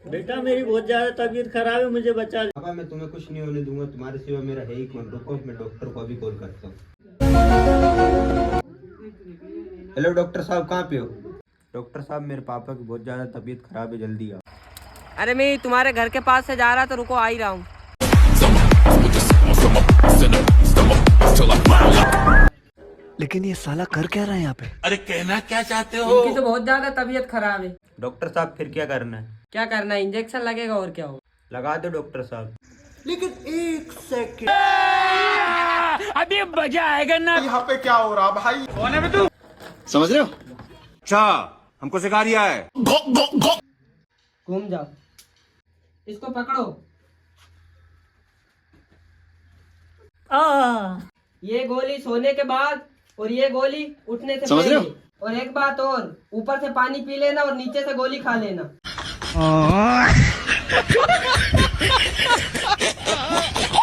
बेटा मेरी बहुत ज्यादा तबीयत खराब है, मुझे बचा। पापा मैं तुम्हें कुछ नहीं होने दूंगा, तुम्हारे सिवा मेरा है ही कौन। रुको मैं डॉक्टर को अभी कॉल करता हूँ। हेलो डॉक्टर साहब, कहाँ पे हो? डॉक्टर साहब मेरे पापा की बहुत ज्यादा तबीयत खराब है, जल्दी आओ। अरे मैं तुम्हारे घर के पास से जा रहा, तो रुको, आ ही रहा हूँ। लेकिन ये साला कर क्या रहा है यहाँ पे? अरे कहना क्या चाहते हो? इनकी तो बहुत ज्यादा तबीयत खराब है। डॉक्टर साहब फिर क्या करना है? क्या करना है? इंजेक्शन लगेगा और क्या हो। लगा दो डॉक्टर साहब। लेकिन एक सेकंड, अभी मजा आएगा ना। यहाँ पे क्या हो रहा भाई? कौन है तू? समझ रहे हो? अच्छा, हमको सिखा रिया है। घूम जाओ, इसको पकड़ो। ये गोली सोने के बाद और ये गोली उठने से समझ रहे हो? पहले। और एक बात और, ऊपर से पानी पी लेना और नीचे से गोली खा लेना।